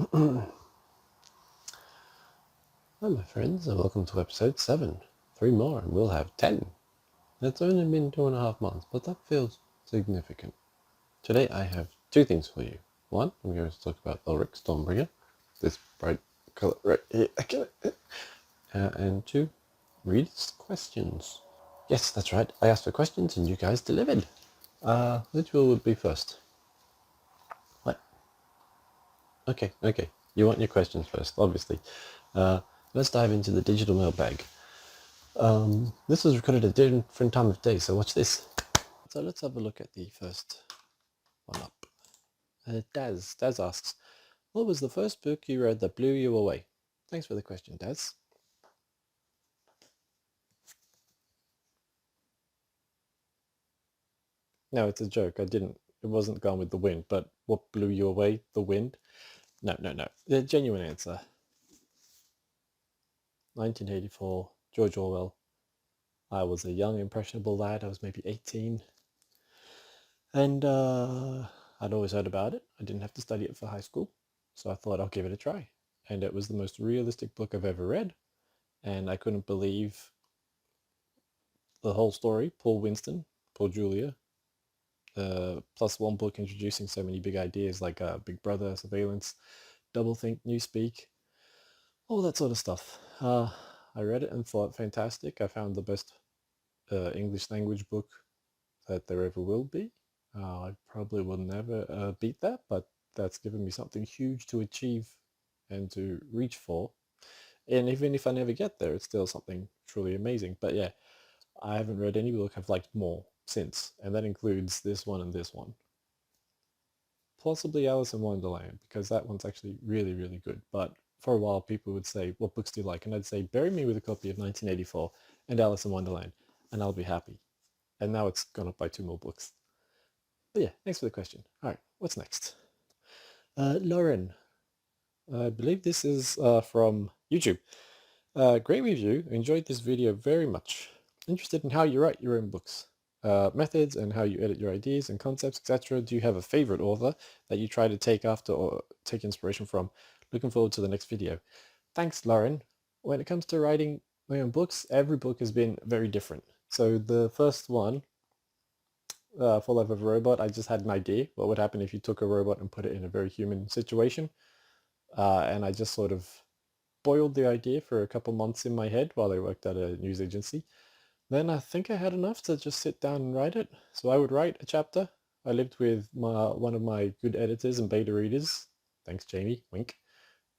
Hi my friends, and welcome to episode 7. 3 more and we'll have 10. It's only been 2.5 months, but that feels significant. Today I have 2 things for you. One, I'm going to talk about Elric Stormbringer, this bright colour right here, and 2, readers' questions. Yes, that's right, I asked for questions and you guys delivered. Which will be first? What? Okay. You want your questions first, obviously. Let's dive into the digital mailbag. This was recorded at a different time of day, so watch this. So let's have a look at the first one up. Daz asks, what was the first book you read that blew you away? Thanks for the question, Daz. No, it's a joke. It wasn't Gone with the Wind, but what blew you away? The wind? No. The genuine answer. 1984, George Orwell. I was a young, impressionable lad. I was maybe 18. And I'd always heard about it. I didn't have to study it for high school, so I thought I'll give it a try. And it was the most realistic book I've ever read, and I couldn't believe the whole story. Paul Winston, Paul Julia, plus one book introducing so many big ideas like Big Brother, surveillance, doublethink, newspeak, all that sort of stuff. I read it and thought fantastic. I found the best English language book that there ever will be. I probably will never beat that, but that's given me something huge to achieve and to reach for. And even if I never get there, it's still something truly amazing. But yeah, I haven't read any book I've liked more since, and that includes this one and this one. Possibly Alice in Wonderland, because that one's actually really, really good. But for a while, people would say, what books do you like? And I'd say, bury me with a copy of 1984 and Alice in Wonderland, and I'll be happy. And now it's gone up by 2 more books. But yeah, thanks for the question. All right, what's next? Lauren, I believe this is from YouTube. Great review. Enjoyed this video very much. Interested in how you write your own books, methods and how you edit your ideas and concepts, etc. Do you have a favorite author that you try to take after or take inspiration from? Looking forward to the next video. Thanks, Lauren. When it comes to writing my own books, every book has been very different. So the first one, For Life of a Robot, I just had an idea. What would happen if you took a robot and put it in a very human situation? And I just sort of boiled the idea for a couple months in my head while I worked at a news agency. Then I think I had enough to just sit down and write it. So I would write a chapter. I lived with one of my good editors and beta readers. Thanks, Jamie. Wink.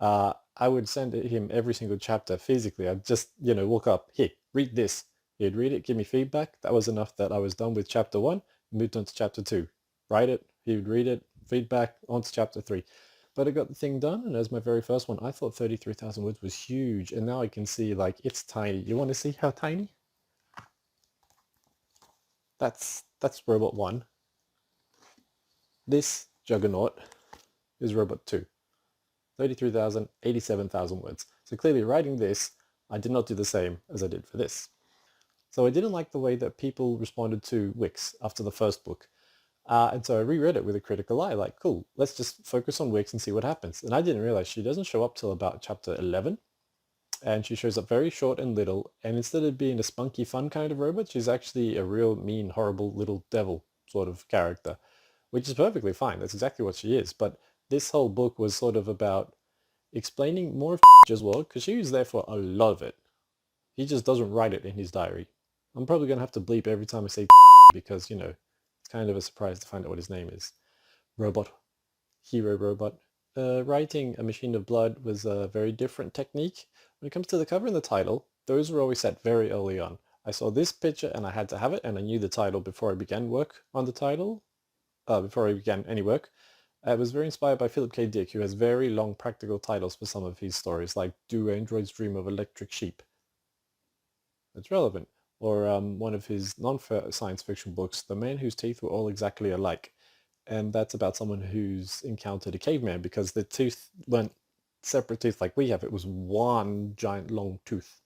I would send him every single chapter physically. I'd just, walk up, here, read this. He'd read it, give me feedback. That was enough that I was done with chapter 1, moved on to chapter 2. Write it, he would read it, feedback, on to chapter 3. But I got the thing done, and as my very first one, I thought 33,000 words was huge, and now I can see, it's tiny. You want to see how tiny? That's robot 1. This juggernaut is robot 2. 33,000, 87,000 words. So clearly writing this, I did not do the same as I did for this. So I didn't like the way that people responded to Wix after the first book. And so I reread it with a critical eye, like, cool, let's just focus on Wix and see what happens. And I didn't realize she doesn't show up till about chapter 11. And she shows up very short and little. And instead of being a spunky, fun kind of robot, she's actually a real mean, horrible little devil sort of character, which is perfectly fine. That's exactly what she is. But this whole book was sort of about explaining more of as well, because she was there for a lot of it. He just doesn't write it in his diary. I'm probably going to have to bleep every time I say because, it's kind of a surprise to find out what his name is. Robot. Hero robot. Writing A Machine of Blood was a very different technique. When it comes to the cover and the title, those were always set very early on. I saw this picture and I had to have it, and I knew the title before I began work on the title, before I began any work. I was very inspired by Philip K. Dick, who has very long practical titles for some of his stories, like Do Androids Dream of Electric Sheep? That's relevant. Or one of his non-science fiction books, The Man Whose Teeth Were All Exactly Alike. And that's about someone who's encountered a caveman because the tooth weren't separate teeth like we have. It was one giant long tooth.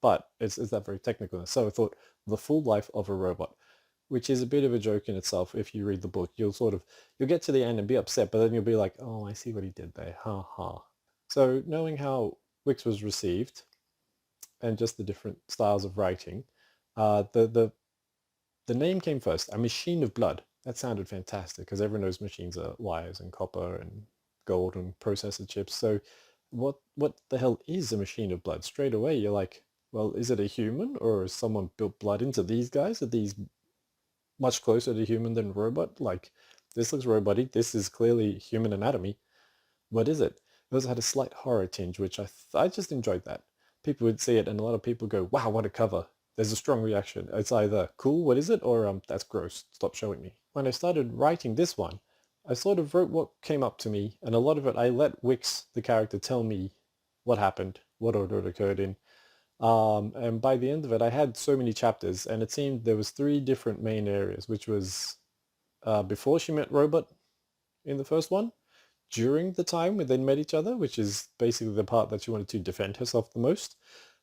But it's that very technical. So I thought, The Full Life of a Robot. which is a bit of a joke in itself. If you read the book, you'll get to the end and be upset, but then you'll be like, oh, I see what he did there, ha ha. So knowing how Wix was received and just the different styles of writing, the name came first, A Machine of Blood. That sounded fantastic because everyone knows machines are wires and copper and gold and processor chips. So what the hell is a machine of blood? Straight away you're like, well, is it a human, or has someone built blood into these guys? Are these much closer to human than robot? Like, this looks robotic. This is clearly human anatomy. What is it? It also had a slight horror tinge, which I just enjoyed that. People would see it, and a lot of people go, "Wow, what a cover!" There's a strong reaction. It's either "Cool, what is it?" or "That's gross. Stop showing me." When I started writing this one, I sort of wrote what came up to me, and a lot of it I let Wix, the character, tell me what happened, what order it occurred in. And by the end of it, I had so many chapters, and it seemed there was 3 different main areas, which was before she met Robot in the first one, during the time when they met each other, which is basically the part that she wanted to defend herself the most,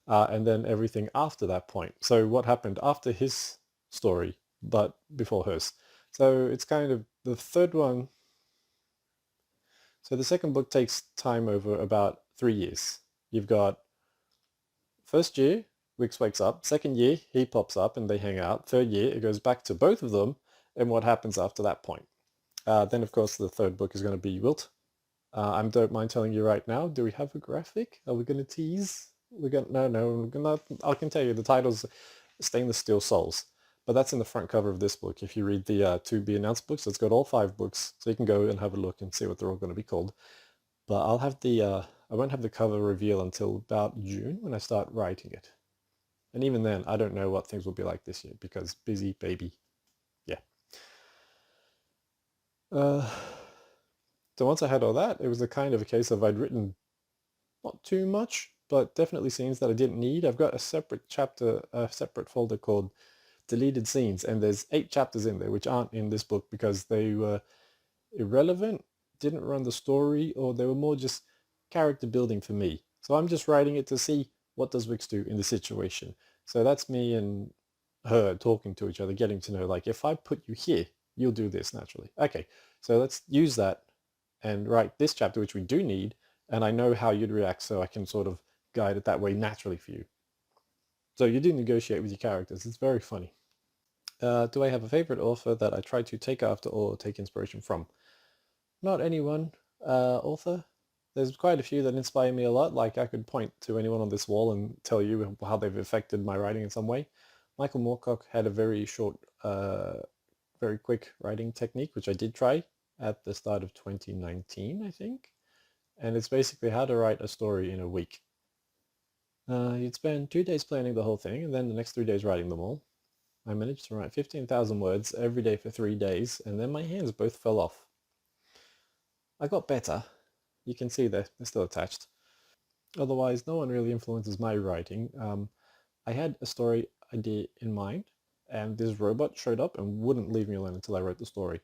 and then everything after that point. So what happened after his story, but before hers. So it's kind of the third one. So the second book takes time over about 3 years. You've got first year, Wix wakes up. Second year, he pops up and they hang out. Third year, it goes back to both of them and what happens after that point. Then, of course, the third book is going to be Wilt. I don't mind telling you right now, do we have a graphic? Are we going to tease? No, I can tell you the title's Stainless Steel Souls. But that's in the front cover of this book. If you read the to be announced books, it's got all 5 books. So you can go and have a look and see what they're all going to be called. But I'll have I won't have the cover reveal until about June when I start writing it. And even then, I don't know what things will be like this year because busy baby. Yeah. So once I had all that, it was a kind of a case of I'd written not too much, but definitely scenes that I didn't need. I've got a separate folder called Deleted Scenes, and there's 8 chapters in there which aren't in this book because they were irrelevant, didn't run the story, or they were more just character building for me. So I'm just writing it to see what does Wix do in the situation. So that's me and her talking to each other, getting to know, like, if I put you here, you'll do this naturally. Okay, so let's use that and write this chapter, which we do need, and I know how you'd react, so I can sort of guide it that way naturally for you. So you do negotiate with your characters. It's very funny. Do I have a favorite author that I try to take after or take inspiration from? Not any one author. There's quite a few that inspire me a lot. Like, I could point to anyone on this wall and tell you how they've affected my writing in some way. Michael Moorcock had a very short, very quick writing technique, which I did try at the start of 2019, I think. And it's basically how to write a story in a week. You'd spend 2 days planning the whole thing, and then the next 3 days writing them all. I managed to write 15,000 words every day for 3 days, and then my hands both fell off. I got better. You can see they're still attached. Otherwise, no one really influences my writing. I had a story idea in mind, and this robot showed up and wouldn't leave me alone until I wrote the story.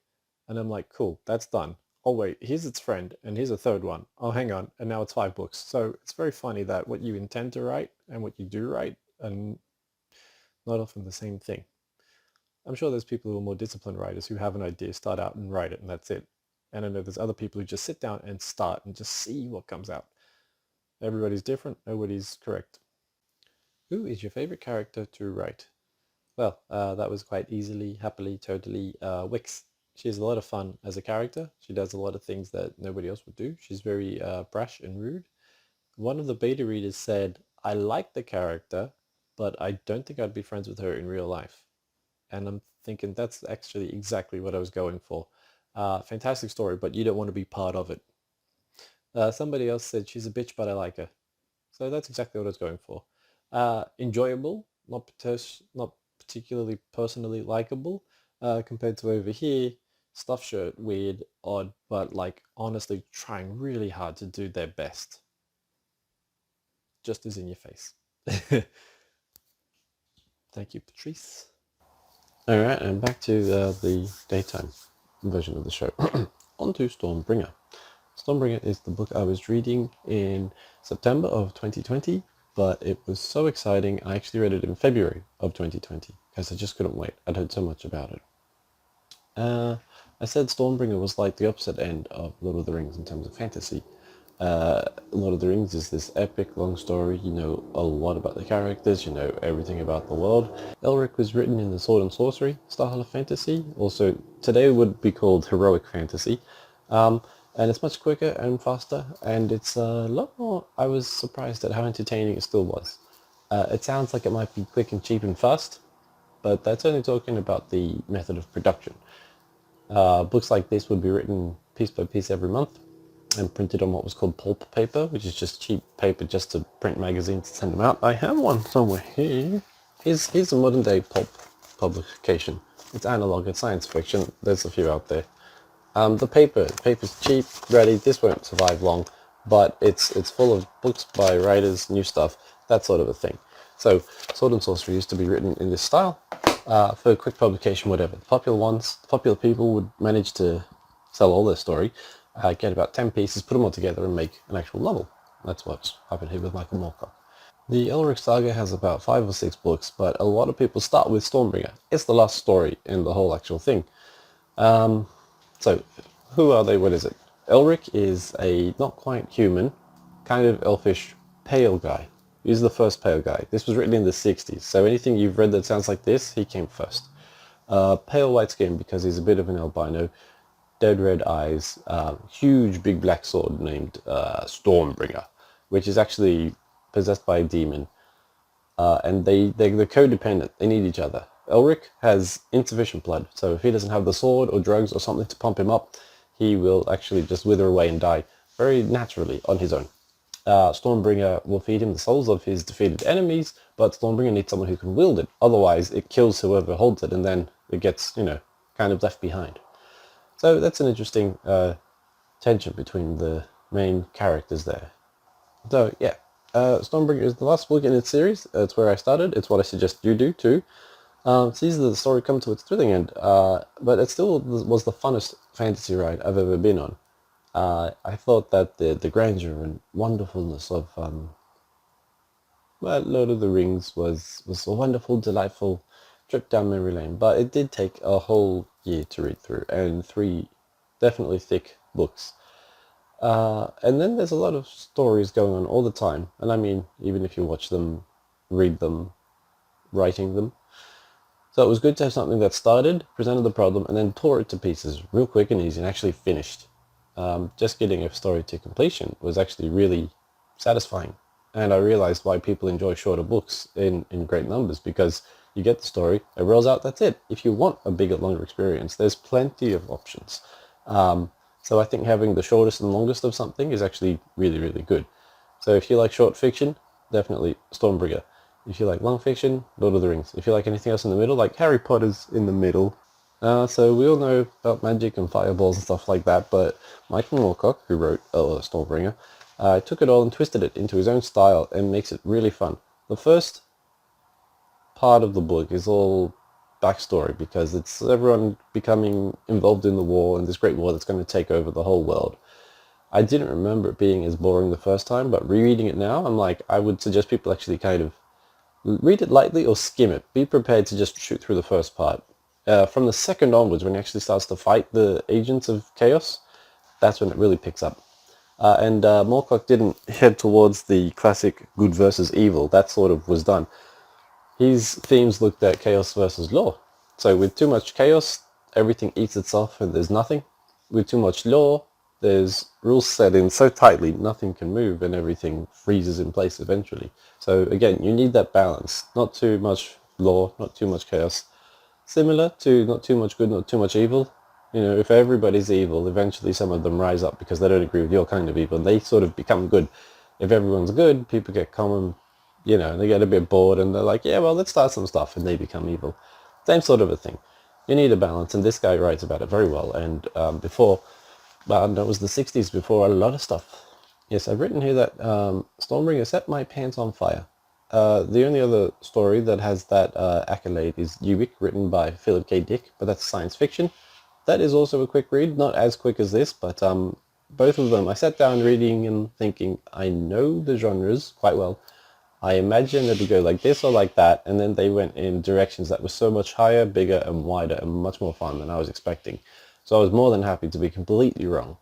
And I'm like, cool, that's done. Oh wait, here's its friend, and here's a third one. Oh, hang on, and now it's 5 books. So it's very funny that what you intend to write and what you do write are not often the same thing. I'm sure there's people who are more disciplined writers who have an idea, start out and write it, and that's it. And I know there's other people who just sit down and start and just see what comes out. Everybody's different, nobody's correct. Who is your favorite character to write? Well, that was quite easily, happily, totally Wix. She's a lot of fun as a character. She does a lot of things that nobody else would do. She's very brash and rude. One of the beta readers said, I like the character, but I don't think I'd be friends with her in real life. And I'm thinking that's actually exactly what I was going for. Fantastic story, but you don't want to be part of it. Somebody else said she's a bitch, but I like her. So that's exactly what I was going for. Enjoyable, not particularly personally likable, compared to over here. Stuff shirt, weird, odd, but like honestly trying really hard to do their best. Just as in your face. Thank you, Patrice. Alright, and back to the daytime version of the show. On to Stormbringer. Stormbringer is the book I was reading in September of 2020 but it was so exciting. I actually read it in February of 2020 because I just couldn't wait. I'd heard so much about it. I said Stormbringer was like the opposite end of Lord of the Rings in terms of fantasy. Lord of the Rings is this epic long story. You know a lot about the characters, you know everything about the world. Elric was written in the sword and sorcery style of fantasy. Also, today would be called heroic fantasy. And it's much quicker and faster, and it's a lot more. I was surprised at how entertaining it still was. It sounds like it might be quick and cheap and fast, but that's only talking about the method of production. Books like this would be written piece by piece every month and printed on what was called pulp paper, which is just cheap paper just to print magazines and send them out. I have one somewhere here. Here's a modern day pulp publication. It's analog, it's science fiction. There's a few out there. The paper's cheap, ready. This won't survive long, but it's full of books by writers, new stuff, that sort of a thing. So Sword and Sorcery used to be written in this style for quick publication, whatever. The popular people would manage to sell all their story, get about 10 pieces, put them all together and make an actual novel. That's what's happened here with Michael Moorcock. The Elric saga has about 5 or 6 books, but a lot of people start with Stormbringer. It's the last story in the whole actual thing. So, who are they? What is it? Elric is a not quite human, kind of elfish, pale guy. He's the first pale guy. This was written in the 60s, so anything you've read that sounds like this, he came first. Pale white skin because he's a bit of an albino, dead red eyes, huge big black sword named Stormbringer, which is actually possessed by a demon. And they're codependent. They need each other. Elric has insufficient blood, so if he doesn't have the sword or drugs or something to pump him up, he will actually just wither away and die very naturally on his own. Stormbringer will feed him the souls of his defeated enemies, but Stormbringer needs someone who can wield it. Otherwise, it kills whoever holds it, and then it gets, kind of left behind. So that's an interesting tension between the main characters there. So yeah, Stormbringer is the last book in its series. It's where I started. It's what I suggest you do too. Sees the story come to its thrilling end, but it still was the funnest fantasy ride I've ever been on. I thought that the grandeur and wonderfulness of Lord of the Rings was a wonderful, delightful trip down memory lane, but it did take a whole year to read through, and 3 definitely thick books. And then there's a lot of stories going on all the time, and I mean, even if you watch them, read them, writing them. So it was good to have something that started, presented the problem, and then tore it to pieces real quick and easy and actually finished. Just getting a story to completion was actually really satisfying. And I realized why people enjoy shorter books in great numbers, because you get the story, it rolls out, that's it. If you want a bigger, longer experience, there's plenty of options. So I think having the shortest and longest of something is actually really, really good. So if you like short fiction, definitely Stormbringer. If you like long fiction, Lord of the Rings. If you like anything else in the middle, like Harry Potter's in the middle. So we all know about magic and fireballs and stuff like that, but Michael Moorcock, who wrote Stormbringer, took it all and twisted it into his own style and makes it really fun. The first part of the book is all backstory, because it's everyone becoming involved in the war, and this great war that's going to take over the whole world. I didn't remember it being as boring the first time, but rereading it now, I'm like, I would suggest people actually kind of read it lightly or skim it. Be prepared to just shoot through the first part. From the second onwards, when he actually starts to fight the agents of chaos, that's when it really picks up. And Moorcock didn't head towards the classic good versus evil. That sort of was done. His themes looked at chaos versus law. So with too much chaos, everything eats itself and there's nothing. With too much law, there's rules set in so tightly, nothing can move and everything freezes in place eventually. So again, you need that balance. Not too much law, not too much chaos. Similar to not too much good, not too much evil. If everybody's evil, eventually some of them rise up because they don't agree with your kind of evil. They sort of become good. If everyone's good, people get common, they get a bit bored and they're like, yeah, well, let's start some stuff, and they become evil. Same sort of a thing. You need a balance, and this guy writes about it very well. And before, it was the 60s before a lot of stuff. Yes, I've written here that Stormbringer set my pants on fire. The only other story that has that accolade is Uwick, written by Philip K. Dick, but that's science fiction. That is also a quick read, not as quick as this, but both of them, I sat down reading and thinking, I know the genres quite well. I imagined it would go like this or like that, and then they went in directions that were so much higher, bigger, and wider, and much more fun than I was expecting. So I was more than happy to be completely wrong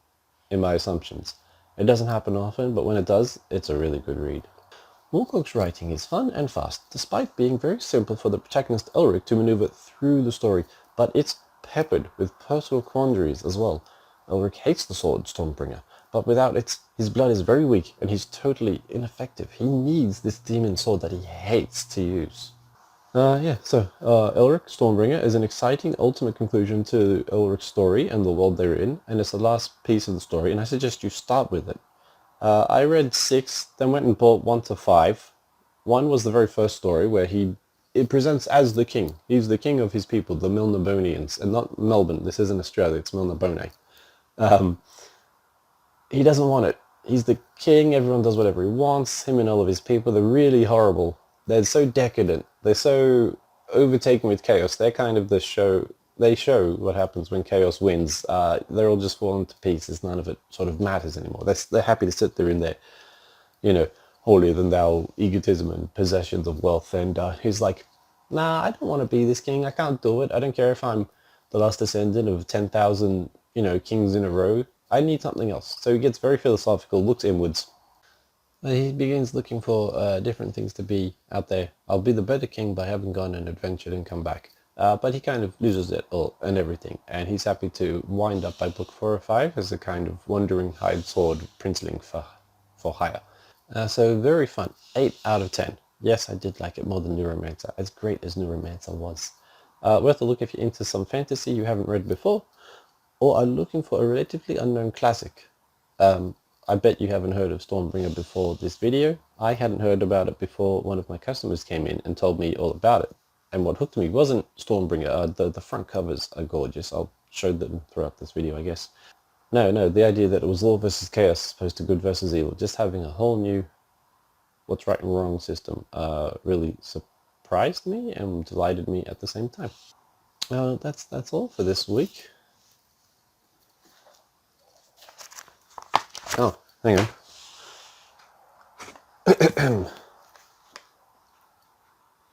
in my assumptions. It doesn't happen often, but when it does, it's a really good read. Moorcock's writing is fun and fast, despite being very simple for the protagonist Elric to maneuver through the story, but it's peppered with personal quandaries as well. Elric hates the sword Stormbringer, but without it, his blood is very weak and he's totally ineffective. He needs this demon sword that he hates to use. Elric, Stormbringer, is an exciting ultimate conclusion to Elric's story and the world they're in, and it's the last piece of the story, and I suggest you start with it. I read 6, then went and bought 1 to 5. 1 was the very first story where it presents as the king. He's the king of his people, the Milnabonians, and not Melbourne. This isn't Australia, it's Milnabone. He doesn't want it. He's the king, everyone does whatever he wants, him and all of his people, they're really horrible. They're so decadent, they're so overtaken with chaos. They're kind of they show what happens when chaos wins. They're all just falling to pieces, none of it sort of matters anymore. They're happy to sit there in their, holier than thou egotism and possessions of wealth, and he's like, nah, I don't want to be this king, I can't do it, I don't care if I'm the last descendant of 10,000, kings in a row. I need something else. So he gets very philosophical, looks inwards. He begins looking for different things to be out there. I'll be the better king by having gone and adventured and come back. But he kind of loses it all and everything, and he's happy to wind up by book 4 or 5 as a kind of wandering hide sword princeling for hire. So very fun. 8 out of 10. Yes, I did like it more than Neuromancer, as great as Neuromancer was. Worth a look if you're into some fantasy you haven't read before, or are looking for a relatively unknown classic. I bet you haven't heard of Stormbringer before this video. I hadn't heard about it before one of my customers came in and told me all about it. And what hooked me wasn't Stormbringer. The front covers are gorgeous. I'll show them throughout this video, I guess. No, the idea that it was law versus chaos as opposed to good versus evil. Just having a whole new what's right and wrong system really surprised me and delighted me at the same time. That's all for this week. Oh, hang on.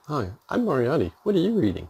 Hi, I'm Moriarty. What are you reading?